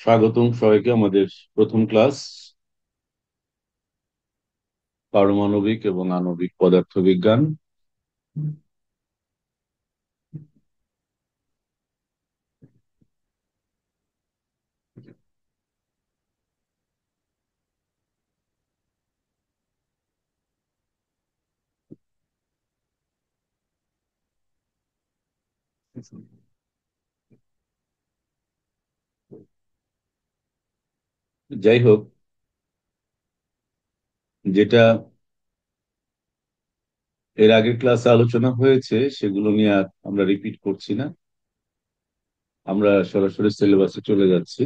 স্বাগতম সবাইকে আমাদের প্রথম ক্লাস পারমাণবিক এবং আণবিক পদার্থবিজ্ঞান। যাই হোক, যেটা এর আগের ক্লাসে আলোচনা হয়েছে সেগুলো নিয়ে আর আমরা রিপিট করছি না। আমরা সরাসরি সিলেবাসে চলে যাচ্ছি।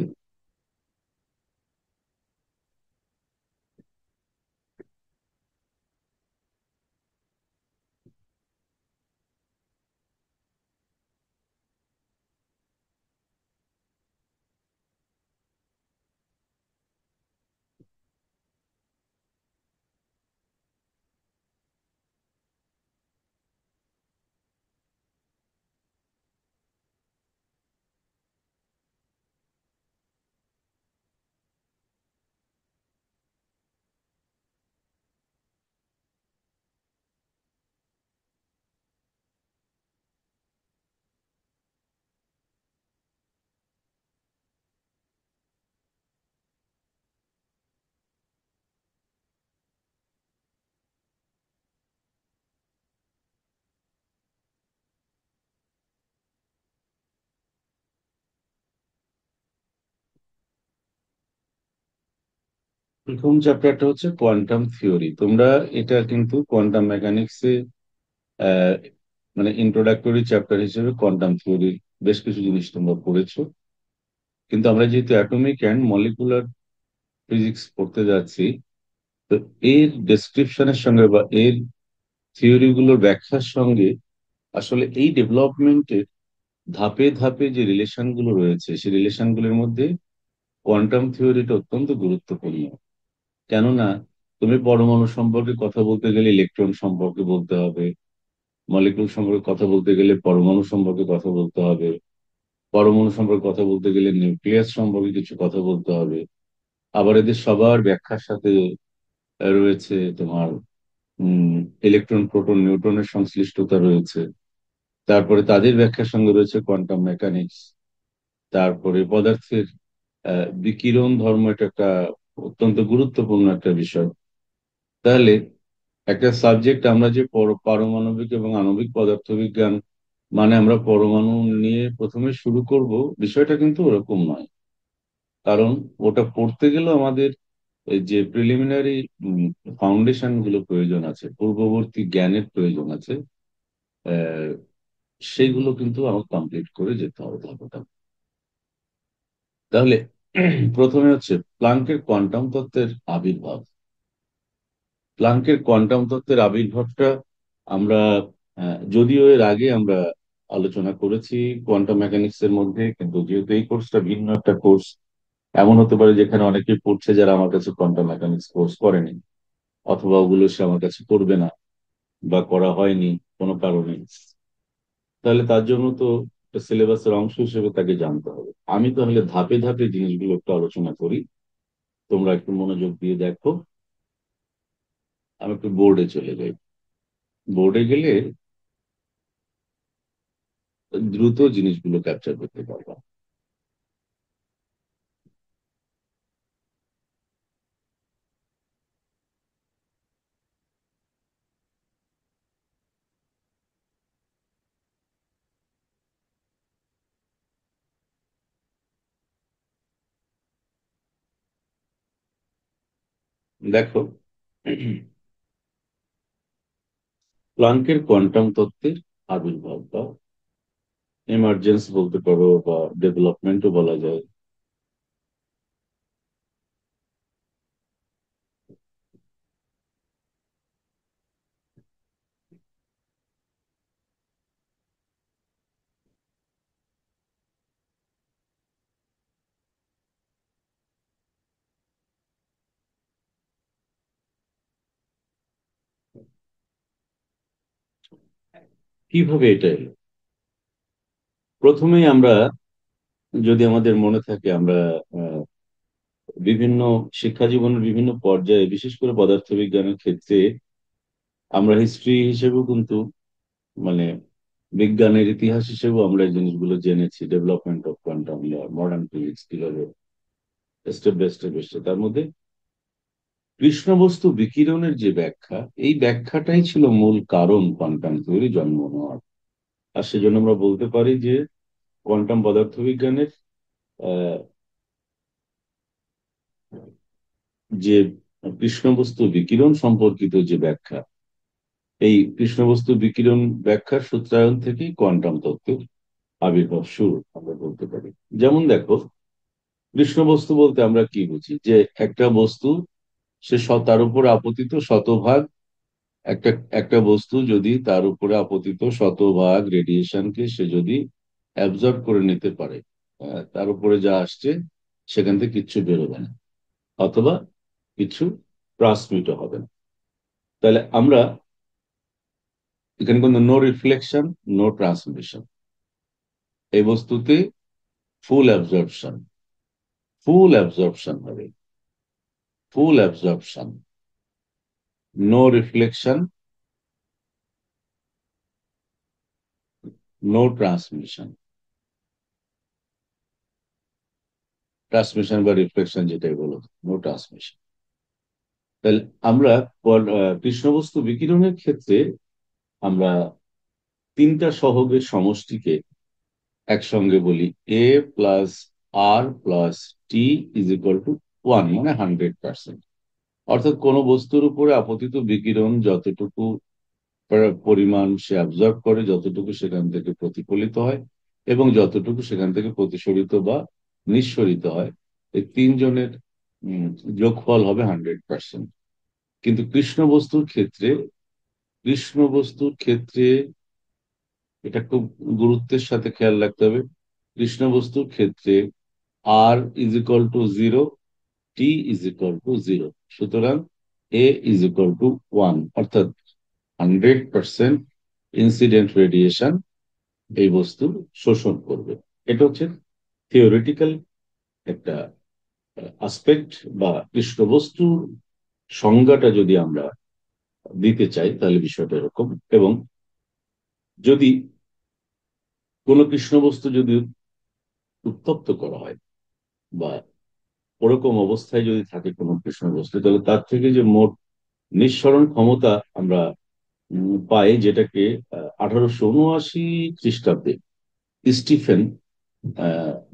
প্রথম চ্যাপ্টারটা হচ্ছে কোয়ান্টাম থিওরি। তোমরা এটা কিন্তু কোয়ান্টাম মেকানিক্সে আহ মানে ইন্ট্রোডাক্টরি চ্যাপ্টার হিসেবে কোয়ান্টাম থিওরির বেশ কিছু জিনিস তোমরা পড়েছো। কিন্তু আমরা যেহেতু অ্যাটমিক অ্যান্ড মলিকুলার ফিজিক্স পড়তে যাচ্ছি, তো এর ডেসক্রিপশনের সঙ্গে বা এর থিওরি গুলোর ব্যাখ্যার সঙ্গে আসলে এই ডেভেলপমেন্টের ধাপে ধাপে যে রিলেশন গুলো রয়েছে সেই রিলেশন গুলোর মধ্যে কোয়ান্টাম থিওরিটা অত্যন্ত গুরুত্বপূর্ণ। কেননা তুমি পরমাণু সম্পর্কে কথা বলতে গেলে ইলেকট্রন সম্পর্কে বলতে হবে, মলিকুল সম্পর্কে কথা বলতে গেলে পরমাণু সম্পর্কে কথা বলতে হবে, পরমাণু সম্পর্কে কথা বলতে গেলে নিউক্লিয়াস সম্পর্কে কিছু কথা বলতে হবে। আবার এদের সবার ব্যাখ্যার সাথে রয়েছে তোমার ইলেকট্রন প্রোটন নিউট্রনের সংশ্লিষ্টতা রয়েছে। তারপরে তাদের ব্যাখ্যার সঙ্গে রয়েছে কোয়ান্টাম মেকানিক্স। তারপরে পদার্থের বিকিরণ ধর্ম, এটা একটা অত্যন্ত গুরুত্বপূর্ণ একটা বিষয়। তাহলে একটা সাবজেক্ট আমরা যে পারমাণবিক এবং আণবিক পদার্থবিজ্ঞান, মানে আমরা পরমাণু নিয়ে প্রথমে শুরু করব, বিষয়টা কিন্তু ওরকম নয়। কারণ ওটা পড়তে গেলে আমাদের এই যে প্রিলিমিনারি ফাউন্ডেশন গুলো প্রয়োজন আছে, পূর্ববর্তী জ্ঞানের প্রয়োজন আছে। আহ, সেইগুলো কিন্তু আমার কমপ্লিট করে যেতে হবে ধাপে। তাহলে প্রথমে হচ্ছে প্লাঙ্কের কোয়ান্টাম তত্ত্বের আবির্ভাব। প্লাঙ্কের কোয়ান্টাম তত্ত্বের আবির্ভাবটা আমরা যদিও এর আগে আমরা আলোচনা করেছি কোয়ান্টাম মেকানিক্স এর মধ্যে, কিন্তু যেহেতু এই কোর্সটা ভিন্ন একটা কোর্স, এমন হতে পারে যেখানে অনেকেই পড়ছে যারা আমার কাছে কোয়ান্টাম মেকানিক্স কোর্স করেনি, অথবা ওগুলো সে আমার কাছে করবে না বা করা হয়নি কোনো কারণে। তাহলে তার জন্য তো সিলেবাসের অংশ হিসেবে তাকে জানতে হবে। আমি তাহলে ধাপে ধাপে জিনিসগুলো একটু আলোচনা করি, তোমরা একটু মনোযোগ দিয়ে দেখো। আমি একটু বোর্ডে চলে যাই। বোর্ডে গেলে দ্রুত জিনিসগুলো ক্যাপচার করতে পারবা। দেখো, প্লাঙ্কের কোয়ান্টাম তত্ত্বের আবির্ভাব বা এমার্জেন্স বলতে পারো, বা ডেভেলপমেন্টও বলা যায়। কিভাবে এটা এলো? প্রথমেই আমরা যদি আমাদের মনে থাকে, আমরা আহ, বিভিন্ন শিক্ষা জীবনের বিভিন্ন পর্যায়ে, বিশেষ করে পদার্থবিজ্ঞানের ক্ষেত্রে, আমরা হিস্ট্রি হিসেবেও কিন্তু, মানে বিজ্ঞানের ইতিহাস হিসেবেও আমরা এই জিনিসগুলো জেনেছি, development of quantum modern physics কিভাবে স্টেপ বাই স্টেপ এসছে। তার মধ্যে কৃষ্ণ বস্তু বিকিরণের যে ব্যাখ্যা, এই ব্যাখ্যাটাই ছিল মূল কারণ কোয়ান্টাম থিওরি জন্ম নেওয়ার। আর সেজন্য আমরা বলতে পারি যে কোয়ান্টাম পদার্থবিজ্ঞানের আহ, যে কৃষ্ণ বস্তু বিকিরণ সম্পর্কিত যে ব্যাখ্যা, এই কৃষ্ণ বস্তু বিকিরণ ব্যাখ্যার সূত্রায়ন থেকেই কোয়ান্টাম তত্ত্বের আবির্ভাব শুরু, আমরা বলতে পারি। যেমন দেখো, কৃষ্ণ বস্তু বলতে আমরা কি বুঝি? যে একটা বস্তু, তার উপর আপতিত শতভাগ, একটা একটা বস্তু যদি তার উপরে আপতিত শতভাগ রেডিয়েশনকে সে যদি অ্যাবজর্ব করে নিতে পারে, তার উপরে যা আসছে সেখান থেকে কিচ্ছু বেরোবে না, অথবা কিছু ট্রান্সমিট হবে না। তাহলে আমরা এখানে কোনো নো রিফ্লেকশন, নো ট্রান্সমিশন, এই বস্তুতে ফুল অ্যাবজর্পশন, ফুল অ্যাবজর্পশন হবে, full absorption, no reflection, no transmission, transmission বা রিফ্লেকশন যেটাই বলো, নো ট্রান্সমিশন। তাহলে আমরা কৃষ্ণবস্তু বিকিরণের ক্ষেত্রে আমরা তিনটা সহগের সমষ্টিকে একসঙ্গে বলি, A plus R plus T is equal to one, মানে 100%। অর্থাৎ কোনো বস্তুর উপরে আপতিত বিকিরণ যতটুকু পরিমাণ সে অ্যাবজর্ব করে, যতটুকু সেখান থেকে প্রতিফলিত হয়, এবং যতটুকু সেখান থেকে প্রতিসরিত বা নিঃসরিত হয়, এই তিনজনের উম, যোগফল হবে 100%। কিন্তু কৃষ্ণ বস্তুর ক্ষেত্রে এটা খুব গুরুত্বের সাথে খেয়াল রাখতে হবে। কৃষ্ণ বস্তুর ক্ষেত্রে R is equal to zero, T is equal to zero. সুতরাং A is equal to one, অর্থাৎ 100% ইনসিডেন্ট রেডিয়েশন এই বস্তু শোষণ করবে। এটা হচ্ছে থিওরিটিক্যাল একটা আসপেক্ট, বা কৃষ্ণ বস্তুর সংজ্ঞাটা যদি আমরা দিতে চাই তাহলে বিষয়টা এরকম। এবং যদি কোনো কৃষ্ণ বস্তু যদি উত্তপ্ত করা হয়, বা ওরকম অবস্থায় যদি থাকে কোনো কৃষ্ণ বস্তু, তাহলে তার থেকে যে মোট নিঃসরণ ক্ষমতা আমরা পাই, যেটাকে 1879 খ্রিস্টাব্দে স্টিফেন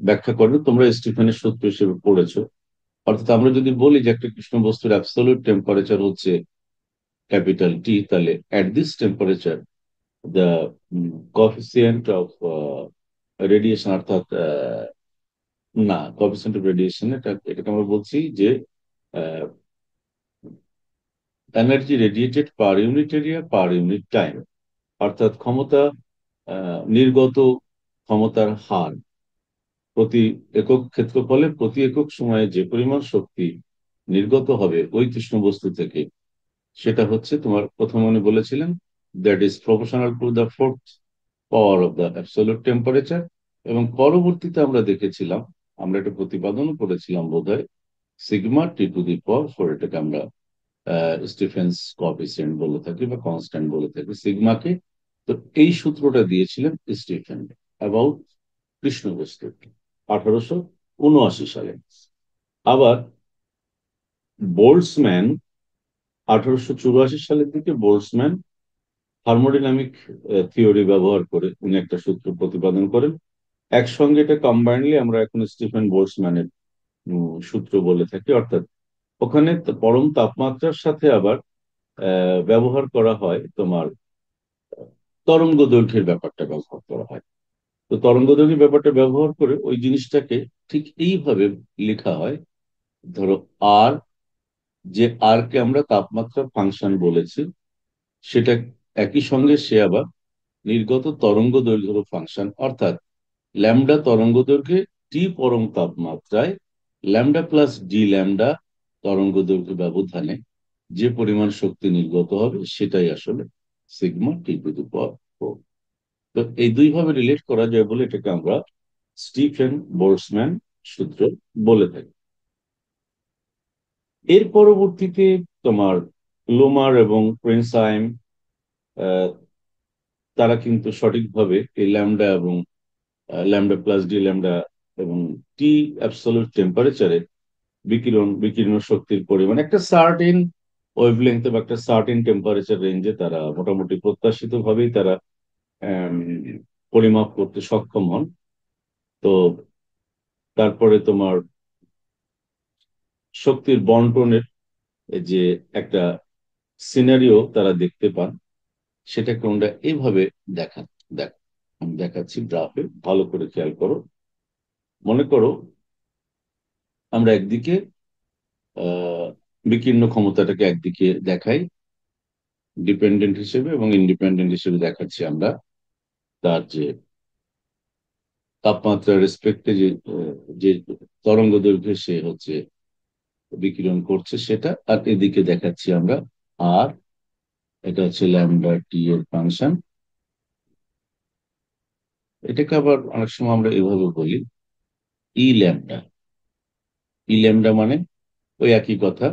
ব্যাখ্যা করেন। তোমরা স্টিফেনের সূত্র হিসেবে পড়েছো। অর্থাৎ আমরা যদি বলি যে একটা কৃষ্ণ বস্তুর অ্যাবসলিউট টেম্পারেচার হচ্ছে ক্যাপিটাল টি, তাহলে at this temperature the coefficient of radiation, অর্থাৎ না, কোএফিসিয়েন্ট অফ রেডিয়েশন এটাকে আমরা বলছি যে energy radiated per unit area per unit time, অর্থাৎ ক্ষমতা, নির্গত ক্ষমতার হার প্রতি একক ক্ষেত্রফলে প্রতি একক সময়ে যে পরিমাণ শক্তি নির্গত হবে ওই কৃষ্ণ বস্তু থেকে, সেটা হচ্ছে তোমার, প্রথমে উনি বলেছিলেন, that is proportional to the fourth power of the absolute temperature. এবং পরবর্তীতে আমরা দেখেছিলাম, আমরা এটা প্রতিপাদনও করেছিলাম বোধহয়, sigma T two the power four, এটাকে আমরা স্টিফেন্স কোএফিসিয়েন্ট বলে থাকি বা কনস্ট্যান্ট বলে থাকি সিগমাকে। তো এই সূত্রটা দিয়েছিলেন স্টিফেন অ্যাবাউট কৃষ্ণ বস্তু 1879 সালে। আবার বোল্টসম্যান 1884 সালের দিকে, বোল্টসম্যান থার্মোডাইনামিক থিওরি ব্যবহার করে উনি একটা সূত্র প্রতিপাদন করেন। একসঙ্গে এটা কম্বাইনলি আমরা এখন স্টিফেন বোল্টসম্যানের সূত্র বলে থাকি। অর্থাৎ ওখানে পরম তাপমাত্রার সাথে আবার ব্যবহার করা হয় তোমার তরঙ্গ দৈর্ঘ্যের ব্যাপারটা ব্যবহার করা হয়। তো তরঙ্গ দৈর্ঘ্যের ব্যাপারটা ব্যবহার করে ওই জিনিসটাকে ঠিক এইভাবে লেখা হয়। ধরো আর, যে আর কে আমরা তাপমাত্রার ফাংশন বলেছি, সেটা একই সঙ্গে সে আবার নির্গত তরঙ্গ দৈর্ঘ্যের ফাংশন। অর্থাৎ ল্যামডা তরঙ্গ দৈর্ঘ্যে টি পরম তাপমাত্রায় ল্যামডা প্লাস ডি ল্যামডা তরঙ্গ দৈর্ঘ্য ব্যবধানে যে পরিমাণ শক্তি নির্গত হবে সেটাই আসলে sigma T two the power four. তো এই দুই ভাবে রিলেট করা যায় বলে এটাকে আমরা স্টিফেন বোল্টজম্যান সূত্র বলে থাকে। এর পরবর্তীতে তোমার লোমার এবং প্রিন্সহাইম তারা কিন্তু সঠিকভাবে এই ল্যামডা এবং ল্যামডা প্লাস ডি ল্যামডা এবং টি অ্যাবসলিউট টেম্পারেচারে বিকিরণ শক্তির পরিমাণ একটা সার্টেন ওয়েভলেংথ বা একটা সার্টেন টেম্পারেচার রেঞ্জে তারা মোটামুটি প্রত্যাশিত ভাবেই তারা আম, পরিমাপ করতে সক্ষম হন। তো তারপরে তোমার শক্তির বন্টনের যে একটা সিনারিও তারা দেখতে পান, সেটাকে আমরা এইভাবে দেখা দেখ আমি দেখাচ্ছি গ্রাফে, ভালো করে খেয়াল করো। মনে করো আমরা একদিকে আহ বিকীর্ণ ক্ষমতাটাকে একদিকে দেখাই ডিপেন্ডেন্ট হিসেবে এবং ইন্ডিপেন্ডেন্ট হিসেবে দেখাচ্ছি আমরা তার যে তাপমাত্রার রেসপেক্টে যে তরঙ্গ দৈর্ঘ্যে সে হচ্ছে বিকিরণ করছে সেটা, আর এদিকে দেখাচ্ছি আমরা আর এটা হচ্ছে ল্যামডা টি এর ফাংশন। এটাকে আবার অনেক সময় আমরা এভাবে বলি ই ল্যামডা। ই ল্যামডা মানে ওই একই কথা,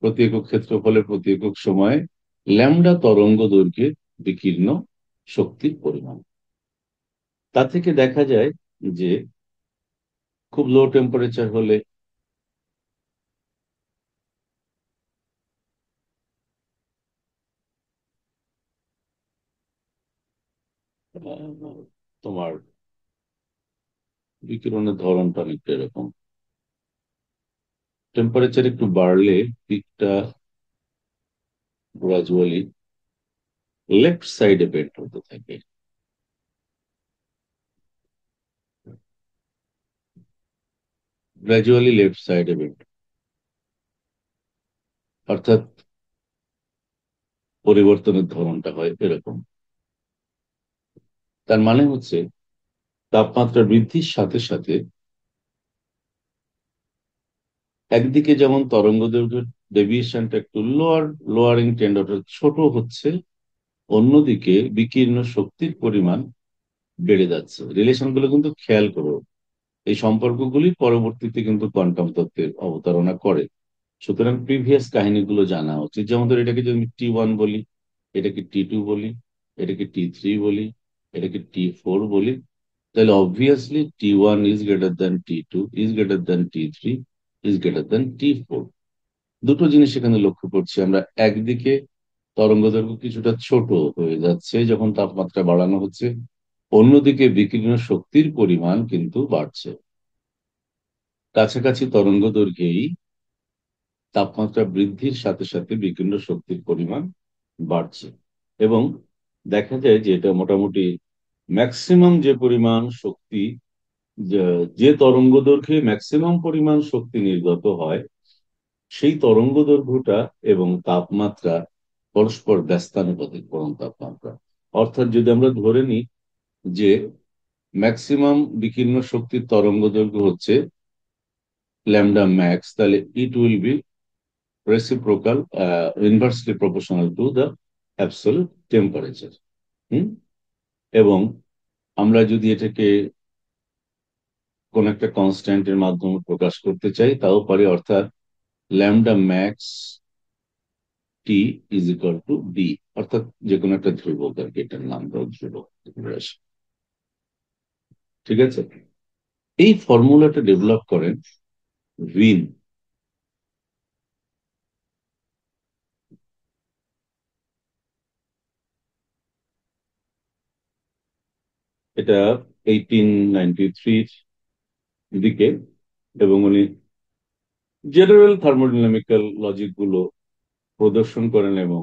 প্রতি একক ক্ষেত্রফলে প্রতি একক সময়ে ল্যামডা তরঙ্গ দৈর্ঘ্যে বিকীর্ণ শক্তির পরিমাণ। তা থেকে দেখা যায় যে খুব লো টেম্পারেচার হলে তোমার বিকিরণের ধরনটা অনেকটা এরকম, টেম্পারেচার একটু বাড়লে পিকটা গ্রাজুয়ালি লেফট সাইডে বেন্ড হতে থাকে। গ্রাজুয়ালি লেফট সাইডে বেন্ড অর্থাৎ পরিবর্তনের ধরনটা হয় এরকম। তার মানে হচ্ছে তাপমাত্রা বৃদ্ধির সাথে সাথে একদিকে যেমন তরঙ্গ দৈর্ঘ্যের ডেভিয়েশনটা একটু লোয়ারিং ট্রেন্ড অর্থাৎ ছোট হচ্ছে, অন্যদিকে বিকীর্ণ শক্তির পরিমাণ বেড়ে যাচ্ছে। রিলেশন গুলো কিন্তু খেয়াল করো, এই সম্পর্কগুলি পরবর্তীতে কিন্তু কোয়ান্টাম তত্ত্বের অবতারণা করে। সুতরাং প্রিভিয়াস কাহিনীগুলো জানা উচিত। যেমন ধর এটাকে যদি T1 বলি, এটাকে T2 বলি, এটাকে T3 বলি, এটাকে T4 বলি, তাহলে obviously T1 is greater than T2 is greater than T3 is greater than T4। দুটো জিনিস এখানে লক্ষ্য করছি আমরা। একদিকে তরঙ্গ দৈর্ঘ্য কিছুটা ছোট হয়ে যাচ্ছে যখন তাপমাত্রা বাড়ানো হচ্ছে, অন্যদিকে বিকিরণ শক্তির পরিমাণ কিন্তু বাড়ছে। কাছাকাছি তরঙ্গ দৈর্ঘ্যেই তাপমাত্রা বৃদ্ধির সাথে সাথে বিকিরণ শক্তির পরিমাণ বাড়ছে। এবং দেখা যায় যে এটা মোটামুটি ম্যাক্সিমাম যে পরিমাণ শক্তি, যে তরঙ্গ দৈর্ঘ্যে ম্যাক্সিমাম পরিমাণ শক্তি নির্গত হয়, সেই তরঙ্গ দৈর্ঘ্যটা এবং তাপমাত্রা পরস্পর ব্যস্তানুপাতিক পরম তাপমাত্রা। অর্থাৎ যদি আমরা ধরে নিই যে ম্যাক্সিমাম বিকীর্ণ শক্তির তরঙ্গ দৈর্ঘ্য হচ্ছে ল্যামডা ম্যাক্স, তাহলে it will be reciprocal, inversely proportional to the absolute temperature। হুম। এবং আমরা যদি এটাকে কোন একটা কনস্ট্যান্টের মাধ্যমে প্রকাশ করতে চাই তাও পারি, অর্থাৎ lambda max T is equal two D, অর্থাৎ যে কোনো একটা ধ্রুবক আর কি, এটার নাম দাও ধ্রুবক রাশি। ঠিক আছে, এই ফর্মুলাটা ডেভেলপ করেন উইন। এটা 1893 দিকে, এবং উনি জেনারেল থার্মোডাইনামিক্যাল লজিক গুলো প্রদর্শন করেন এবং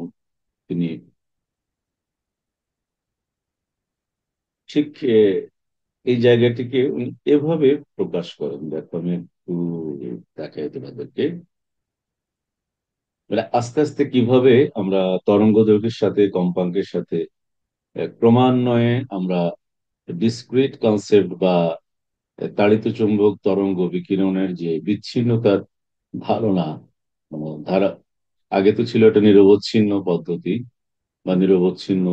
তিনি ঠিক এই জায়গাটিকে উনি এভাবে প্রকাশ করেন। দেখো আমি একটু দেখাই তোমাদেরকে, মানে আস্তে আস্তে কিভাবে আমরা তরঙ্গ দৈর্ঘ্যের সাথে কম্পাঙ্কের সাথে ক্রমান্বয়ে আমরা ডিসক্রিট কনসেপ্ট বা তাড়িত চুম্বক তরঙ্গ বিকিরণের যে বিচ্ছিন্নতার ধারণা, মানে ধারা, আগে তো ছিল একটা নিরবচ্ছিন্ন পদ্ধতি বা নিরবচ্ছিন্ন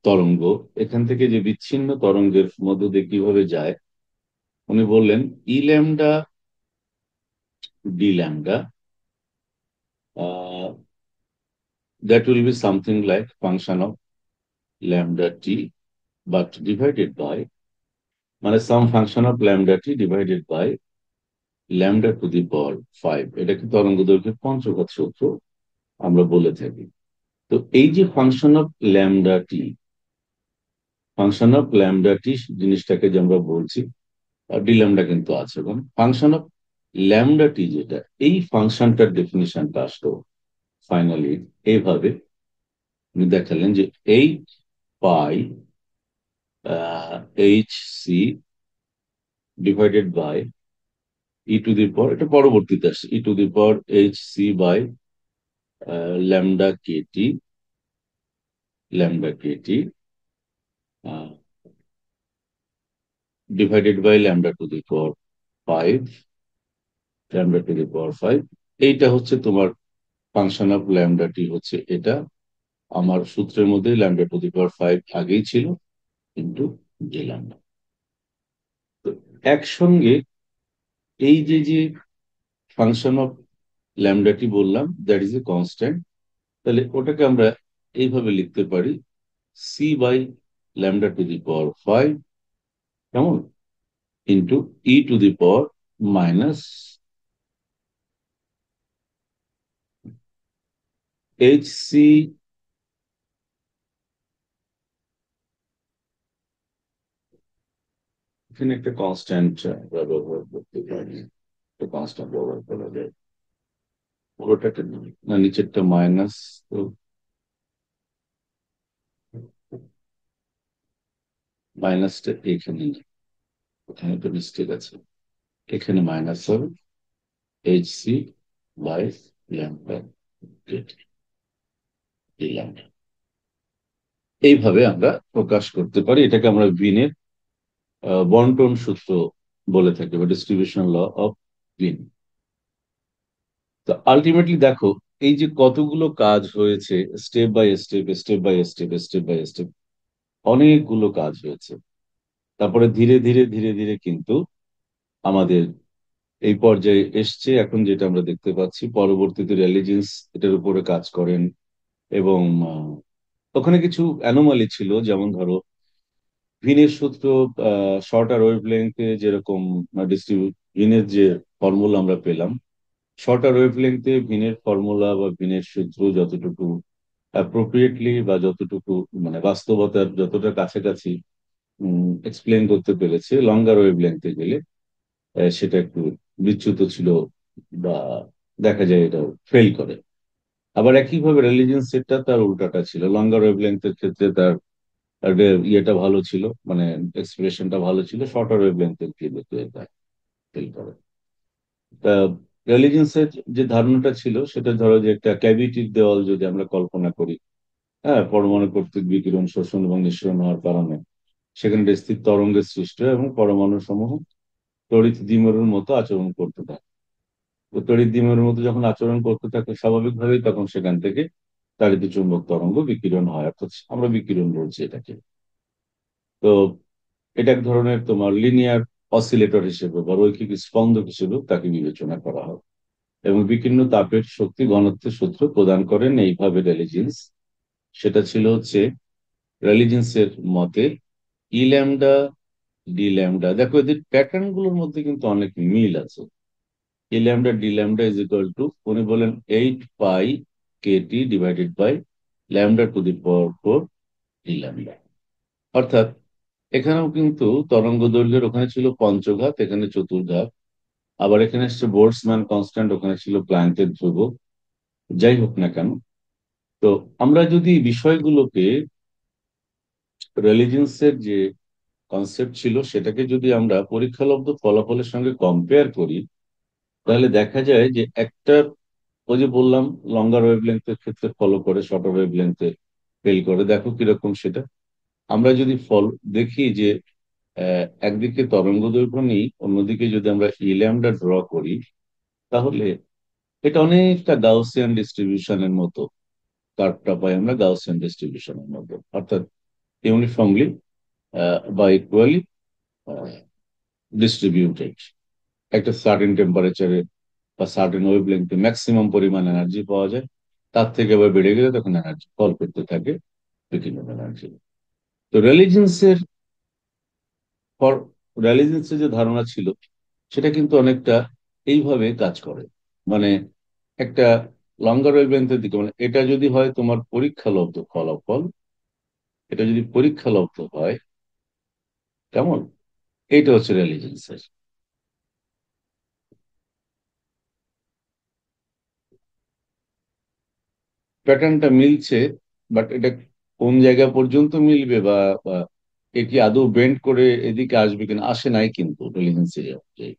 তরঙ্গ এখান থেকে যে বিচ্ছিন্ন তরঙ্গের মধ্য দিয়ে কিভাবে যায়, উনি বললেন E lambda D lambda, that will be something like function of lambda t but divided by, মানে some function of lambda t divided by lambda to the power 5। এটাকে তরঙ্গ দৈর্ঘ্যের পঞ্চঘাত সূত্র আমরা বলে থাকি। তো এই যে function of lambda T, function of lambda T জিনিসটাকে যে আমরা বলছি, আর ডি ল্যামডা কিন্তু আছে, এবং ফাংশন অফ ল্যামডা টি যেটা, এই ফাংশনটার ডেফিনিশনটা আসলো ফাইনালি এইভাবে। উনি দেখালেন যে 8 pi H C divided by E to the power, এটা পরবর্তীতে আসছে, E to the power H C by lambda K T, lambda K T divided by lambda to the power 5, lambda to the power 5। এইটা হচ্ছে তোমার ফাংশন অফ ল্যামডা টি হচ্ছে এটা। আমার সূত্রের মধ্যে ল্যামডা টু দি পাওয়ার 5 আগেই ছিল, কিন্তু যে ল্যামডা, তো একসঙ্গে এই যে যে ফাংশন অফ ল্যামডা টি বললাম, দ্যাট ইজ এ কনস্ট্যান্ট। তাহলে ওটাকে আমরা এইভাবে লিখতে পারি C by lambda to the power 5, কেমন, into E to the power minus H C, এখানে একটা কনস্ট্যান্ট ব্যবহার করতে পারি, একটা কনস্ট্যান্ট ব্যবহার করা যায়, পুরোটাকে না নিচেরটা মাইনাস, তো মাইনাসটা এখানে নেই, ওখানে তো মিস্টেক আছে, এখানে মাইনাস হবে H C by lambda lambda. এইভাবে আমরা প্রকাশ করতে পারি, এটাকে আমরা বিনের বন্টন সূত্র বলে থাকি, বা ডিস্ট্রিবিউশন ল অফ বিন। তো আলটিমেটলি দেখো, এই যে কতগুলো কাজ হয়েছে, step by step, step by step, step by step, অনেকগুলো কাজ হয়েছে। তারপরে ধীরে ধীরে ধীরে ধীরে কিন্তু আমাদের এই পর্যায়ে এসছে এখন, যেটা আমরা দেখতে পাচ্ছি। পরবর্তীতে রেলিজেন্স এটার উপরে কাজ করেন, এবং ওখানে কিছু অ্যানোমালি ছিল, যেমন ধরো ভিনের সূত্র, শর্টার ওয়েভ লেন্থে যেরকম ডিস্ট্রিবিউট, ভিনের যে ফর্মুলা আমরা পেলাম, শর্টার ওয়েভ লেন্থে ভিনের ফর্মুলা বা ভিনের সূত্র যতটুকু অ্যাপ্রোপ্রিয়েটলি বা যতটুকু মানে বাস্তবতার যতটা কাছাকাছি এক্সপ্লেন করতে পেরেছে, লঙ্গার ওয়েভ লেন্থে গেলে সেটা একটু বিচ্যুত ছিল, বা দেখা যায় এটা ফেল করে। আবার একইভাবে রিলিজিয়ন সেটটা তার উল্টাটা ছিল, লঙ্গার ওয়েভ লেন্থের ক্ষেত্রে তার ইয়েটা ভালো ছিল, মানে এক্সপ্রেশনটা ভালো ছিল, শর্টার ওয়েভ লেন্থের ক্ষেত্রে এটা ফেল করে। তা রিলিজিয়ন্সের যে ধারণাটা ছিল সেটা, ধরো যে একটা ক্যাভিটির দেওয়াল যদি আমরা কল্পনা করি, হ্যাঁ, পরমাণু কর্তৃক বিকিরণ শোষণ এবং নিঃসরণ হওয়ার কারণে সেখানে একটা স্থির তরঙ্গের সৃষ্টি হয়, এবং পরমাণু সমূহ তড়িৎ দ্বিমেরুর মতো আচরণ করতে থাকে। তো তড়িৎ দ্বিমেরুর মতো যখন আচরণ করতে থাকে স্বাভাবিকভাবেই, তখন সেখান থেকে তাড়িত চুম্বক তরঙ্গ বিকিরণ হয়, অর্থাৎ আমরা বিকিরণ বলছি এটাকে। তো এটা এক ধরনের তোমার লিনিয়ার অসিলেটর হিসেবে বা রৈখিক স্পন্দক হিসেবে তাকে বিবেচনা করা হয়, এবং বিকীর্ণ তাপের শক্তি ঘনত্বের সূত্র প্রদান করেন এইভাবে রেলিজেন্স। সেটা ছিল হচ্ছে রেলিজেন্সের মতে ই ল্যামডা ডি ল্যামডা, দেখো এদের প্যাটার্ন গুলোর মধ্যে কিন্তু অনেক মিল আছে। E lambda D lambda is equal to, উনি বলেন 8 pi K T divided by lambda to the power 4 D lambda. অর্থাৎ এখানেও কিন্তু তরঙ্গ দৈর্ঘ্যের ওখানে ছিল পঞ্চঘাত, এখানে চতুর্ঘাত। আবার এখানে এসছে বোল্টজম্যান কনস্ট্যান্ট, ওখানে ছিল প্ল্যাঙ্কের ধ্রুবক। যাই হোক না কেন, তো আমরা যদি বিষয়গুলোকে রিলিজিয়ন্সের যে কনসেপ্ট ছিল সেটাকে যদি আমরা পরীক্ষালব্ধ ফলাফলের সঙ্গে কম্পেয়ার করি, তাহলে দেখা যায় যে একটা, ওই যে বললাম লঙ্গার ওয়েভলেন্থের ক্ষেত্রে ফলো করে, শর্টার ওয়েভলেন্থে ফেল করে, দেখো কিরকম সেটা। আমরা যদি ফল দেখি যে একদিকে তরঙ্গ দৈর্ঘ্য নিই, অন্যদিকে যদি আমরা ই ল্যামডা ড্র করি, তাহলে এটা অনেকটা গাউসিয়ান ডিস্ট্রিবিউশনের মতো, কার্ভটা পাই আমরা গাউসিয়ান ডিস্ট্রিবিউশনের মতো। অর্থাৎ ইউনিফর্মলি বা ইকুয়ালি ডিস্ট্রিবিউটেড। একটা সার্টেন টেম্পারেচারে বা সার্টেন ওয়েভলেংথে ম্যাক্সিমাম পরিমাণ এনার্জি পাওয়া যায়। তার থেকে আবার বেড়ে গেলে তখন এনার্জি ফল করতে থাকে, বিভিন্ন এনার্জি। তো ফর রেলিজেন্সের যে ধারণা ছিল সেটা কিন্তু অনেকটা এইভাবে কাজ করে। মানে একটা লঙ্গার ওয়েভলেন্থের দিকে, মানে এটা যদি হয় তোমার পরীক্ষালব্ধ ফলাফল, এটা যদি পরীক্ষালব্ধ হয়, কেমন, এইটা হচ্ছে রেলিজেন্সের প্যাটার্নটা মিলছে। বাট এটা কোন জায়গা পর্যন্ত মিলবে বা বা এ কি আদৌ বেন্ড করে এদিকে আসবে কিনা, আসে নাই কিন্তু রেলিজেন্সের অনুযায়ী।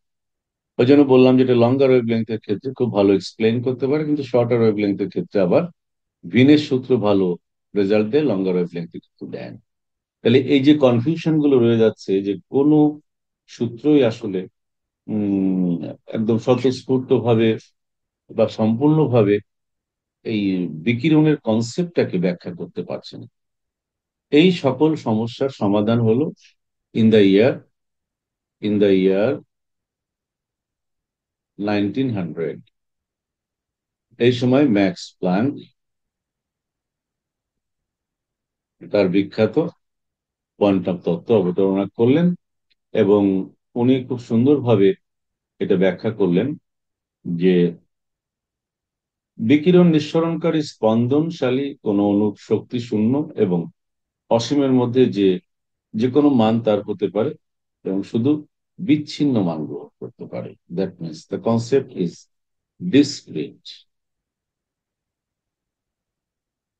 ওই জন্য বললাম যে এটা লঙ্গার ওয়েভলেন্থের ক্ষেত্রে খুব ভালো এক্সপ্লেইন করতে পারে, কিন্তু শর্টার ওয়েভলেন্থের ক্ষেত্রে আবার ভিনের সূত্র ভালো রেজাল্ট দেয়, লঙ্গার ওয়েভলেন্থে কিন্তু দেয় না। তাহলে এই যে কনফিউশন গুলো রয়ে যাচ্ছে, যে কোনো সূত্রই আসলে উম একদম স্বতঃস্ফূর্ত ভাবে বা সম্পূর্ণভাবে এই বিকিরণের কনসেপ্টটাকে ব্যাখ্যা করতে পারছে না। এই সকল সমস্যার সমাধান হলো in the year in the year 1900। এই সময় ম্যাক্স প্ল্যাঙ্ক তার বিখ্যাত কোয়ান্টাম তত্ত্ব অবতারণা করলেন, এবং উনি খুব সুন্দরভাবে এটা ব্যাখ্যা করলেন যে বিকিরণ নিঃসরণকারী স্পন্দনশালী কোনো অণুর শক্তি শূন্য এবং অসীমের মধ্যে যে যে কোনো মান তার হতে পারে, এবং শুধু বিচ্ছিন্ন মান গ্রহণ করতে পারে। That means the concept is discrete,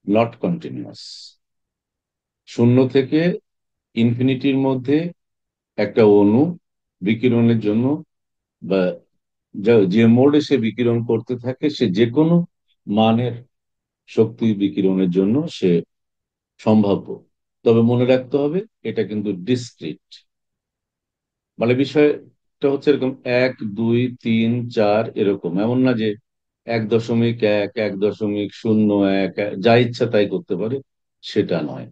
not continuous. শূন্য থেকে ইনফিনিটির মধ্যে একটা অণু বিকিরণের জন্য বা যে মোডে সে বিকিরণ করতে থাকে, সে যে কোনো মানের শক্তি বিকিরণের জন্য সে সম্ভাব্য। তবে মনে রাখতে হবে এটা কিন্তু ডিসক্রিট। মানে বিষয়টা হচ্ছে এরকম 1 2 3 4 এরকম, এমন না যে 1.1 1.01 যা ইচ্ছা তাই করতে পারে, সেটা নয়।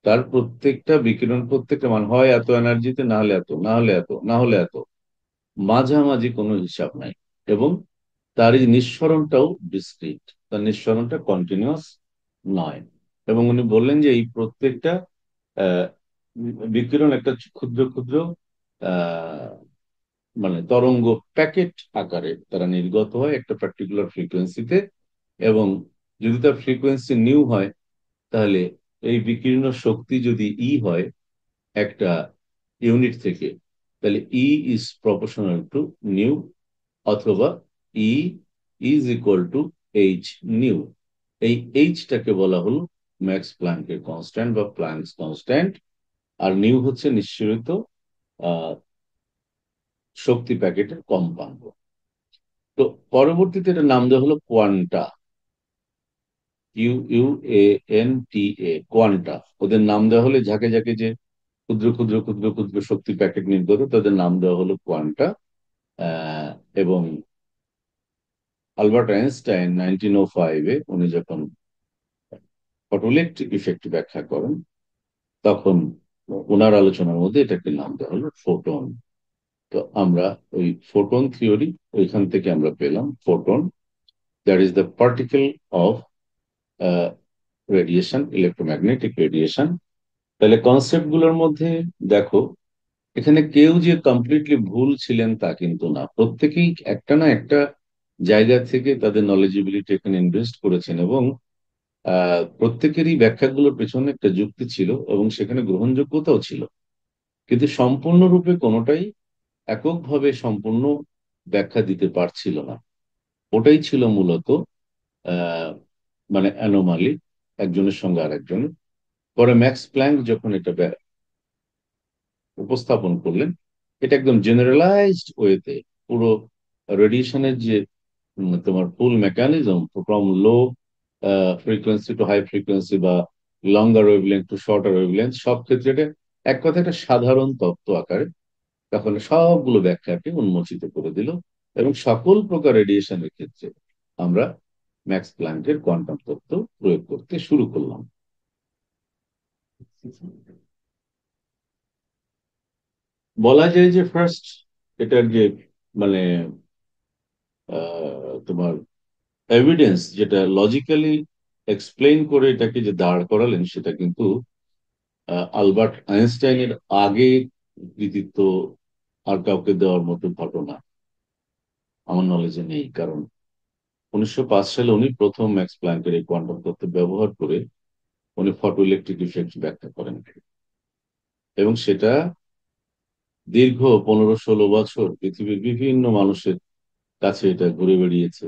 তার প্রত্যেকটা বিকিরণ, প্রত্যেকটা মান হয় এত এনার্জিতে, না হলে এত, না হলে এত, না হলে এত, মাঝামাঝি কোনো হিসাব নাই। এবং তার এই নিঃসরণটাও ডিসক্রিট, তার নিঃসরণটা কন্টিনিউয়াস নয়। এবং উনি বললেন যে এই প্রত্যেকটা আহ, বিকিরণ একটা ক্ষুদ্র ক্ষুদ্র আহ, মানে তরঙ্গ প্যাকেট আকারে তারা নির্গত হয় একটা পার্টিকুলার ফ্রিকোয়েন্সিতে। এবং যদি তার ফ্রিকোয়েন্সি নিউ হয়, তাহলে এই বিকীর্ণ শক্তি যদি হয় একটা ইউনিট থেকে, তাহলে ইজ প্রপোর্শনাল টু নিউ, অথবা E is equal to H nu. এই এইচটাকে বলা হলো ম্যাক্স প্ল্যাঙ্কের কনস্ট্যান্ট বা প্ল্যাঙ্কস কনস্ট্যান্ট। আর নিউ হচ্ছে নিঃসরিত আহ, শক্তি প্যাকেটের কম্পাঙ্ক। তো পরবর্তীতে এটার নাম দেওয়া হলো কোয়ান্টা, QUANTA, কোয়ান্টা। ওদের নাম দেওয়া হলে ঝাঁকে ঝাঁকে যে ক্ষুদ্র ক্ষুদ্র ক্ষুদ্র ক্ষুদ্র শক্তি প্যাকেট নির্গত, তাদের নাম দেওয়া হলো কোয়ান্টা। আহ, এবং আলবার্ট আইনস্টাইন 1905-এ উনি যখন ফটোইলেকট্রিক ইফেক্ট ব্যাখ্যা করেন, তখন ওনার আলোচনার মধ্যে এটাকে নাম দেওয়া হলো ফোটন। তো আমরা ওই ফোটন থিওরি, ওইখান থেকে আমরা পেলাম photon, that is the particle of radiation, electromagnetic radiation. তাহলে কনসেপ্ট গুলোর মধ্যে দেখো, এখানে কেউ যে কমপ্লিটলি ভুল ছিলেন তা কিন্তু না। প্রত্যেকেই একটা না একটা জায়গা থেকে তাদের নলেজিবিলিটি এখানে ইনভেস্ট করেছেন, এবং প্রত্যেকেরই ব্যাখ্যাগুলোর পেছনে একটা যুক্তি ছিল এবং সেখানে গ্রহণযোগ্যতাও ছিল। কিন্তু সম্পূর্ণরূপে কোনোটাই এককভাবে সম্পূর্ণ ব্যাখ্যা দিতে পারছিল না। ওটাই ছিল মূলত আহ মানে অ্যানোমালি একজনের সঙ্গে আরেকজনের। পরে ম্যাক্স প্ল্যাঙ্ক যখন এটা উপস্থাপন করলেন, এটা একদম জেনারেলাইজড ওয়েতে পুরো রেডিয়েশনের যে তোমার full mechanism, from low frequency to high frequency বা longer wavelength to shorter wavelength, সব ক্ষেত্রে এটা এক কথা একটা সাধারণ তত্ত্ব আকারে তখন সবগুলো ব্যাখ্যাকে উন্মোচিত করে দিল। এবং সকল প্রকার রেডিয়েশনের ক্ষেত্রে আমরা ম্যাক্স প্ল্যাঙ্কের কোয়ান্টাম তত্ত্ব প্রয়োগ করতে শুরু করলাম। বলা যায় যে ফার্স্ট এটার যে মানে তোমার এভিডেন্স যেটা লজিক্যালি এক্সপ্লেইন করে এটাকে যে দাঁড় করালেন সেটা কিন্তু আলবার্ট আইনস্টাইনের আগে কৃতিত্ব আর কাউকে দেওয়ার মতো ঘটনা আমার নলেজে নেই। কারণ 1905 সালে উনি প্রথম ম্যাক্স প্ল্যাঙ্কের এই কোয়ান্টাম তত্ত্ব ব্যবহার করে উনি ফটো ইলেকট্রিক ইফেক্ট ব্যাখ্যা করেন, এবং সেটা দীর্ঘ 15-16 বছর পৃথিবীর বিভিন্ন মানুষের কাছে এটা ঘুরে বেড়িয়েছে।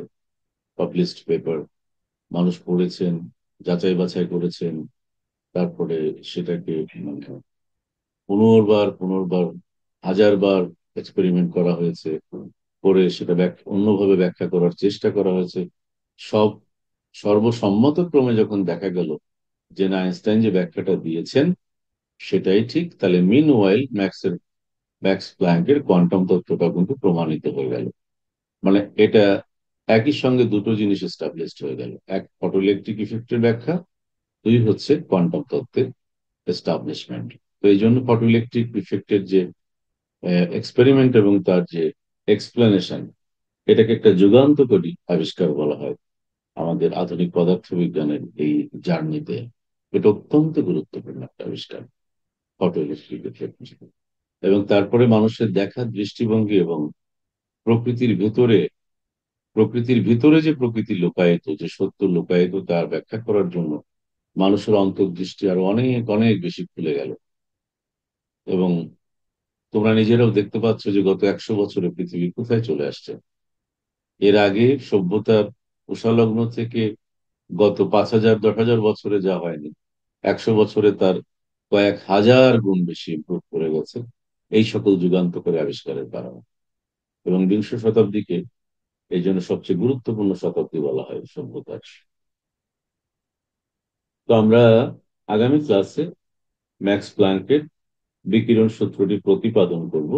পাবলিশড পেপার, মানুষ পড়েছেন, যাচাই বাছাই করেছেন, তারপরে সেটাকে মানে পুনর্বার পুনর্বার হাজারবার এক্সপেরিমেন্ট করা হয়েছে, করে সেটা অন্যভাবে ব্যাখ্যা করার চেষ্টা করা হয়েছে। সব সর্বসম্মতক্রমে যখন দেখা গেল যে না, আইনস্টাইন যে ব্যাখ্যাটা দিয়েছেন সেটাই ঠিক, তাহলে মিন ওয়াইল ম্যাক্স প্ল্যাঙ্কের কোয়ান্টাম তত্ত্বটা কিন্তু প্রমাণিত হয়ে গেল। মানে এটা একই সঙ্গে দুটো জিনিস এস্টাবলিশড হয়ে গেল, এক ফটোইলেকট্রিক ইফেক্টের ব্যাখ্যা, দুই হচ্ছে কোয়ান্টাম তত্ত্বের এস্টাবলিশমেন্ট। তো এই জন্য ফটোইলেকট্রিক ইফেক্টের যে এক্সপেরিমেন্ট এবং তার যে এক্সপ্লেনেশন, এটাকে একটা যুগান্তকারী আবিষ্কার বলা হয় আমাদের আধুনিক পদার্থবিজ্ঞানের এই জার্নিতে। এটা অত্যন্ত গুরুত্বপূর্ণ একটা আবিষ্কার, ফটোইলেকট্রিক ইফেক্ট। এবং তারপরে মানুষের দেখার দৃষ্টিভঙ্গি এবং প্রকৃতির ভেতরে প্রকৃতির ভিতরে যে প্রকৃতি লুকায়িত, যে সত্য লুকায়িত, তার ব্যাখ্যা করার জন্য মানুষের অন্তর্দৃষ্টি আরো অনেক অনেক বেশি খুলে গেল। এবং তোমরা নিজেরাও দেখতে পাচ্ছ যে গত 100 বছরে পৃথিবী কোথায় চলে আসছে। এর আগে সভ্যতার কুশালগ্ন থেকে গত 5,000 10,000 বছরে যা হয়নি, 100 বছরে তার কয়েক হাজার গুণ বেশি ইমপ্রুভ করে গেছে এই সকল যুগান্তকারী আবিষ্কারের কারণে। এবং বিংশ শতাব্দীকে এই জন্য সবচেয়ে গুরুত্বপূর্ণ শতাব্দী বলা হয় সভ্যতার। তো আমরা আগামী ক্লাসে ম্যাক্স প্ল্যাঙ্কের বিকিরণ সূত্রটি প্রতিপাদন করব।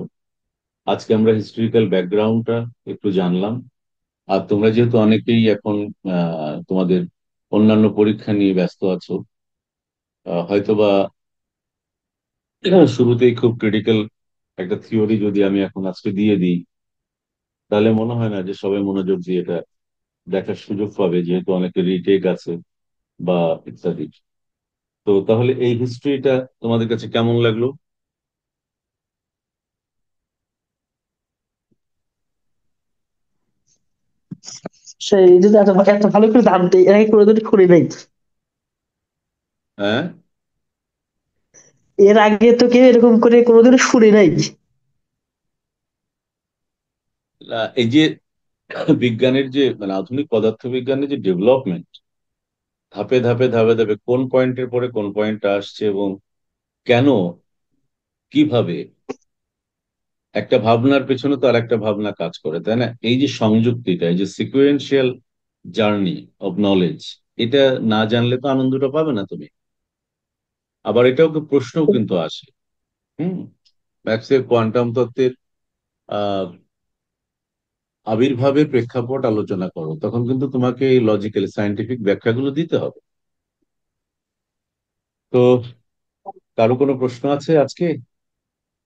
আজকে আমরা হিস্ট্রিক্যাল ব্যাকগ্রাউন্ডটা একটু জানলাম। আর তোমরা যেহেতু অনেকেই এখন তোমাদের অন্যান্য পরীক্ষা নিয়ে ব্যস্ত আছো, হয়তোবা শুরুতেই খুব ক্রিটিক্যাল একটা থিওরি যদি আমি এখন আজকে দিয়ে দিই, তাহলে মনে হয় না যে সবাই মনোযোগ দিয়ে এটা দেখার সুযোগ পাবে, যেহেতু অনেকে রিটেক আছে বা ইত্যাদি। তো তাহলে এই হিস্ট্রিটা তোমাদের কাছে কেমন লাগলো? সেই যদি এত এত ভালো করে জানতে এর আগে কোনোদিন শুনি নাই। হ্যাঁ, এর আগে তো কেউ এরকম করে কোনোদিন শুনি নাই। এই যে বিজ্ঞানের যে মানে আধুনিক পদার্থবিজ্ঞানের যে ডেভেলপমেন্ট, ধাপে ধাপে ধাপে ধাপে কোন পয়েন্টের পরে কোন পয়েন্টটা আসছে এবং কেন, কিভাবে, একটা ভাবনার পেছনে তো আর একটা ভাবনা কাজ করে, তাই না? এই যে সংযুক্তিটা, এই যে সিকুয়েন্সিয়াল জার্নি অফ নলেজ, এটা না জানলে তো আনন্দটা পাবে না তুমি। আবার এটাও প্রশ্নও কিন্তু আসে। হুম, ম্যাক্সের কোয়ান্টাম তত্ত্বের আহ আবির্ভাবের প্রেক্ষাপট আলোচনা করো, তখন কিন্তু তোমাকে এই লজিক্যাল সায়েন্টিফিক ব্যাখ্যাগুলো দিতে হবে। তো কারো কোনো প্রশ্ন আছে আজকে?